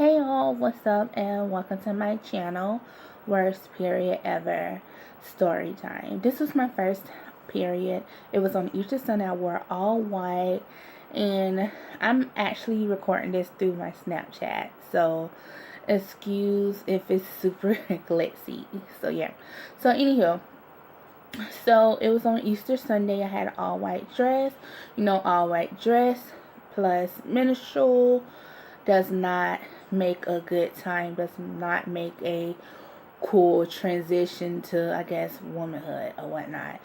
Hey all, what's up, and welcome to my channel, worst period ever, story time. This was my first period. It was on Easter Sunday. I wore all white, and I'm actually recording this through my Snapchat, so excuse if it's super glitzy. So yeah, so anywho, so it was on Easter Sunday. I had an all white dress, all white dress plus minstrel does not make a good time, does not make a cool transition to, I guess, womanhood or whatnot.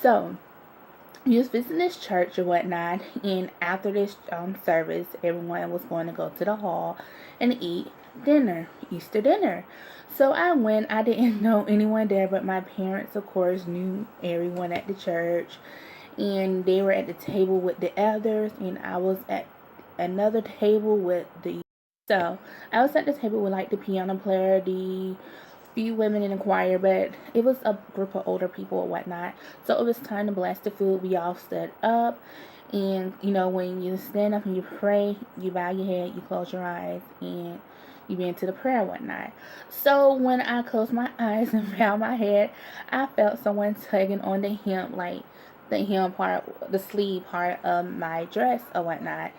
So we was visiting this church or whatnot, and after this service, everyone was going to go to the hall and eat dinner, Easter dinner. So I went. I didn't know anyone there, but my parents, of course, knew everyone at the church, and they were at the table with the elders, and I was at another table with the I was at the table with like the piano player, the few women in the choir, but it was a group of older people or whatnot. So it was time to bless the food. We all stood up, and when you stand up and you pray, you bow your head, you close your eyes, and you be into the prayer and whatnot. So when I closed my eyes and bowed my head, I felt someone tugging on the hem, like the hem part, the sleeve part of my dress or whatnot.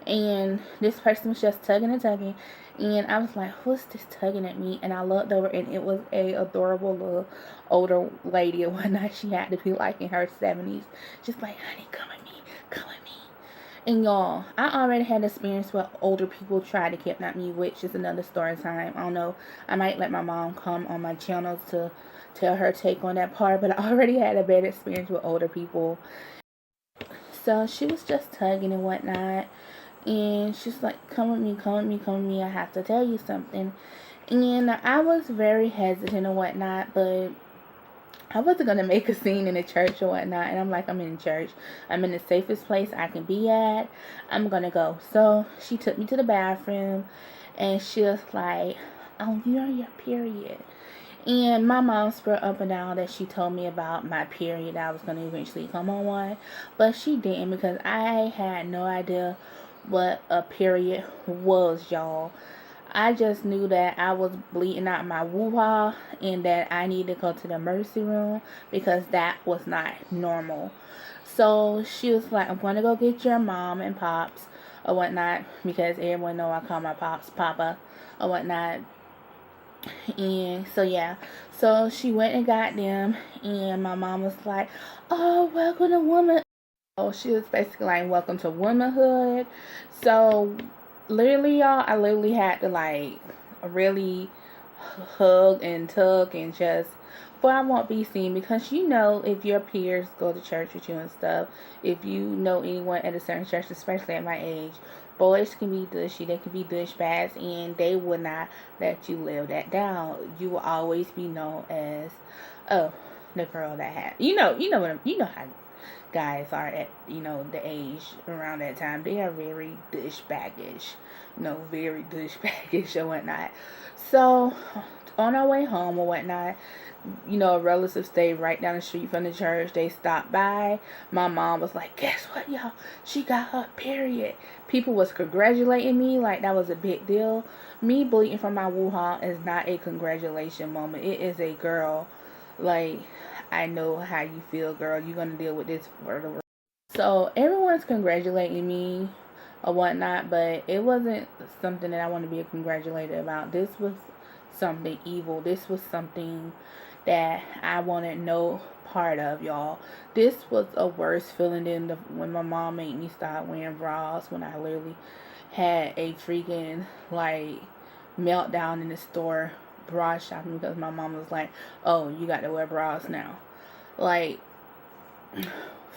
And this person was just tugging and tugging, and I was like, who's this tugging at me? And I looked over, and it was a adorable little older lady or whatnot. She had to be like in her 70s, just like, honey, come with me, come with me. And y'all, I already had experience where older people tried to kidnap me, which is another story time. I don't know, I might let my mom come on my channel to tell her take on that part, but I already had a bad experience with older people. So she was just tugging and whatnot, and she's like, come with me, come with me, come with me, I have to tell you something. And I was very hesitant and whatnot, but I wasn't going to make a scene in the church or whatnot. And I'm like, I'm in church, I'm in the safest place I can be at, I'm going to go. So she took me to the bathroom, and she was like, oh, you're on your period. And my mom swear up and down that she told me about my period, I was going to eventually come on one, but she didn't, because I had no idea what a period was, y'all. I just knew that I was bleeding out my woo-ha and that I needed to go to the emergency room because that was not normal. So she was like, I'm going to go get your mom and pops or whatnot, because everyone know I call my pops Papa or whatnot. And so yeah, so she went and got them, and my mom was like, oh, welcome to woman. Oh, she was basically like, welcome to womanhood. So literally, y'all, I literally had to like really hug and tug and just, but I won't be seen, because if your peers go to church with you and stuff, if you know anyone at a certain church, especially at my age, boys can be dushy, they can be douchebags, and they will not let you live that down. You will always be known as, oh, the girl that had, how guys are at, the age around that time. They are very douchebaggish, very douchebaggish or whatnot. So on our way home or whatnot, a relative stayed right down the street from the church. They stopped by. My mom was like, guess what, y'all? She got her period. People was congratulating me like that was a big deal. Me bleeding from my woo-ha is not a congratulation moment. It is a girl, like, I know how you feel, girl. You're going to deal with this for the rest. So everyone's congratulating me or whatnot, but it wasn't something that I want to be congratulated about. This was something evil. This was something that I wanted no part of, y'all. This was a worse feeling than when my mom made me start wearing bras, when I literally had a freaking like meltdown in the store bra shopping, because my mom was like, oh, you got to wear bras now. Like,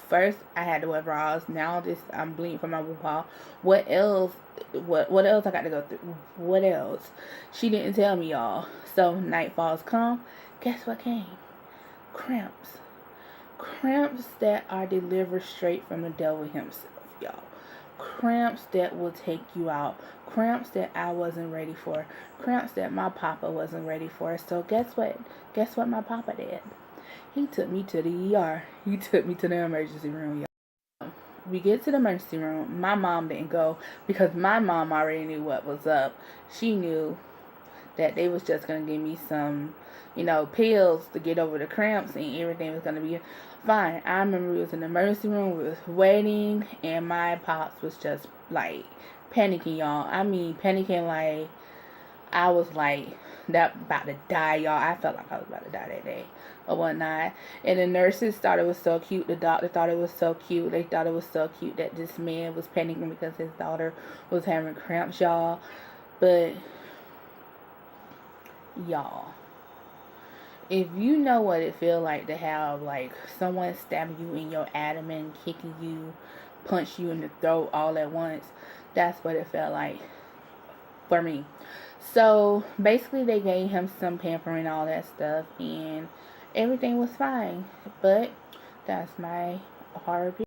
first I had to wear bras, now I'm bleeding from my woo-ha. What else? What else I got to go through? What else? She didn't tell me, y'all. So night falls come. Guess what came? Cramps. Cramps that are delivered straight from the devil himself, y'all. Cramps that will take you out. Cramps that I wasn't ready for. Cramps that my papa wasn't ready for. So guess what? Guess what my papa did? He took me to the ER. He took me to the emergency room, y'all. we get to the emergency room. My mom didn't go because my mom already knew what was up. She knew that they was just going to give me some, pills to get over the cramps and everything was going to be fine. I remember we was in the emergency room, we was waiting, and my pops was just, like, panicking, y'all. I mean, panicking like I was, like, about to die, y'all. I felt like I was about to die that day or whatnot. And the nurses thought it was so cute. The doctor thought it was so cute. They thought it was so cute that this man was panicking because his daughter was having cramps, y'all. But y'all, if you know what it feels like to have, like, someone stabbing you in your abdomen, kicking you, punch you in the throat all at once, that's what it felt like for me. So basically they gave him some pampering, all that stuff, and everything was fine. But that's my horror